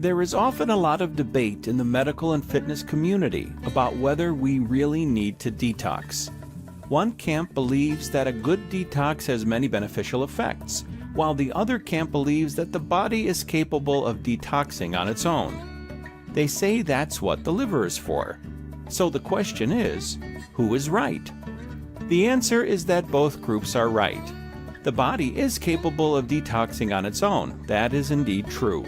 There is often a lot of debate in the medical and fitness community about whether we really need to detox. One camp believes that a good detox has many beneficial effects, while the other camp believes that the body is capable of detoxing on its own. They say that's what the liver is for. So the question is, who is right? The answer is that both groups are right. The body is capable of detoxing on its own. That is indeed true.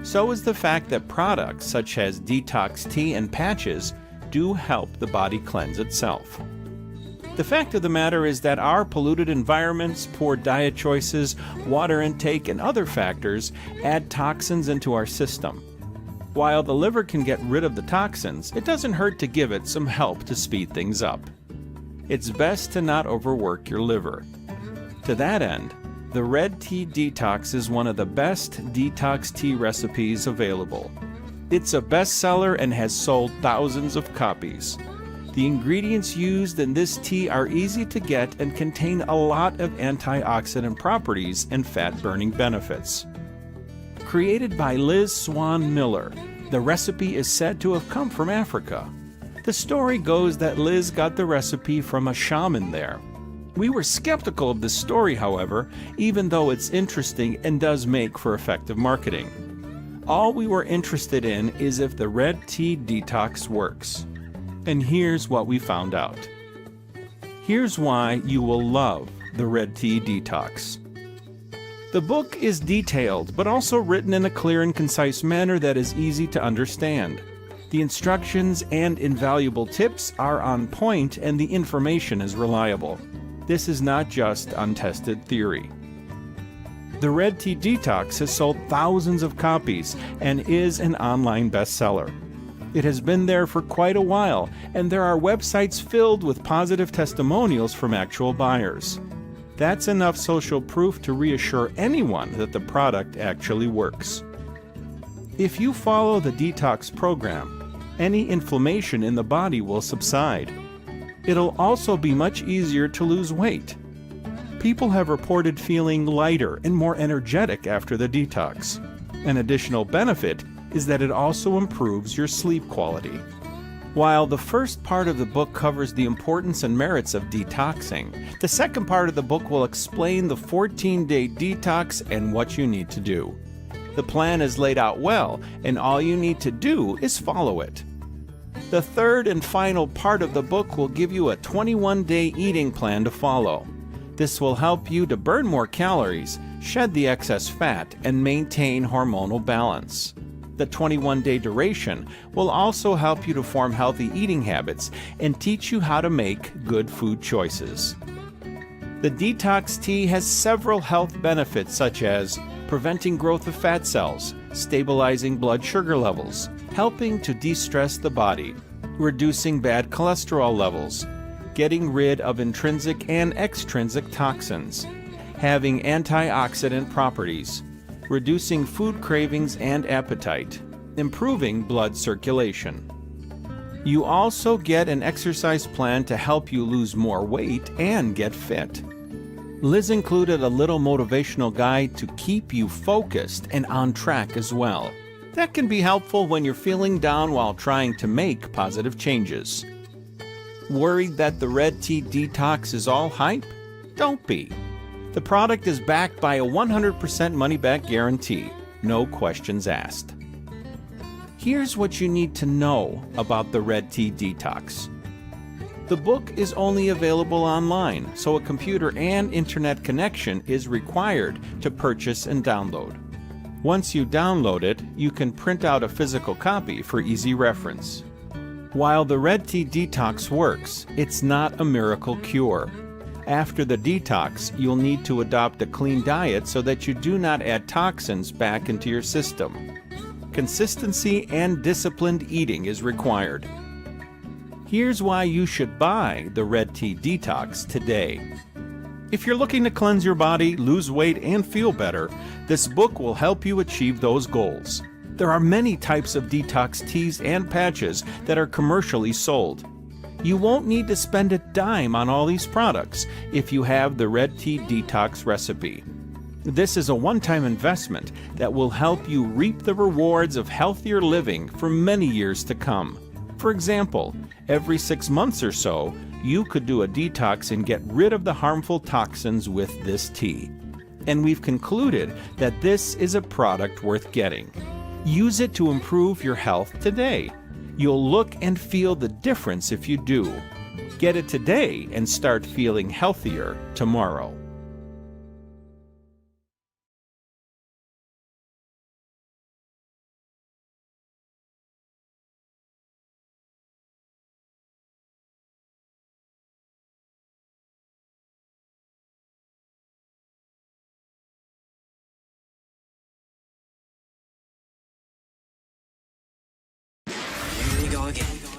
So is the fact that products such as detox tea and patches do help the body cleanse itself. The fact of the matter is that our polluted environments, poor diet choices, water intake, and other factors add toxins into our system. While the liver can get rid of the toxins, it doesn't hurt to give it some help to speed things up. It's best to not overwork your liver. To that end, the Red Tea Detox is one of the best detox tea recipes available. It's a bestseller and has sold thousands of copies. The ingredients used in this tea are easy to get and contain a lot of antioxidant properties and fat-burning benefits. Created by Liz Swan Miller, the recipe is said to have come from Africa. The story goes that Liz got the recipe from a shaman there. We were skeptical of this story, however, even though it's interesting and does make for effective marketing. All we were interested in is if the Red Tea Detox works. And here's what we found out. Here's why you will love the Red Tea Detox. The book is detailed, but also written in a clear and concise manner that is easy to understand. The instructions and invaluable tips are on point, and the information is reliable. This is not just untested theory. The Red Tea Detox has sold thousands of copies and is an online bestseller. It has been there for quite a while, and there are websites filled with positive testimonials from actual buyers. That's enough social proof to reassure anyone that the product actually works. If you follow the detox program, any inflammation in the body will subside. It'll also be much easier to lose weight. People have reported feeling lighter and more energetic after the detox. An additional benefit is that it also improves your sleep quality. While the first part of the book covers the importance and merits of detoxing, the second part of the book will explain the 14-day detox and what you need to do. The plan is laid out well, and all you need to do is follow it. The third and final part of the book will give you a 21-day eating plan to follow. This will help you to burn more calories, shed the excess fat, and maintain hormonal balance. The 21-day duration will also help you to form healthy eating habits and teach you how to make good food choices. The detox tea has several health benefits such as preventing growth of fat cells, stabilizing blood sugar levels, helping to de-stress the body, reducing bad cholesterol levels, getting rid of intrinsic and extrinsic toxins, having antioxidant properties, reducing food cravings and appetite, improving blood circulation. You also get an exercise plan to help you lose more weight and get fit. Liz included a little motivational guide to keep you focused and on track as well. That can be helpful when you're feeling down while trying to make positive changes. Worried that the Red Tea Detox is all hype? Don't be. The product is backed by a 100% money-back guarantee, no questions asked. Here's what you need to know about the Red Tea Detox. The book is only available online, so a computer and internet connection is required to purchase and download. Once you download it, you can print out a physical copy for easy reference. While the Red Tea Detox works, it's not a miracle cure. After the detox, you'll need to adopt a clean diet so that you do not add toxins back into your system. Consistency and disciplined eating is required. Here's why you should buy the Red Tea Detox today. If you're looking to cleanse your body, lose weight, and feel better, this book will help you achieve those goals. There are many types of detox teas and patches that are commercially sold. You won't need to spend a dime on all these products if you have the Red Tea Detox recipe. This is a one-time investment that will help you reap the rewards of healthier living for many years to come. For example, every 6 months or so, you could do a detox and get rid of the harmful toxins with this tea. And we've concluded that this is a product worth getting. Use it to improve your health today. You'll look and feel the difference if you do. Get it today and start feeling healthier tomorrow. Here we go again.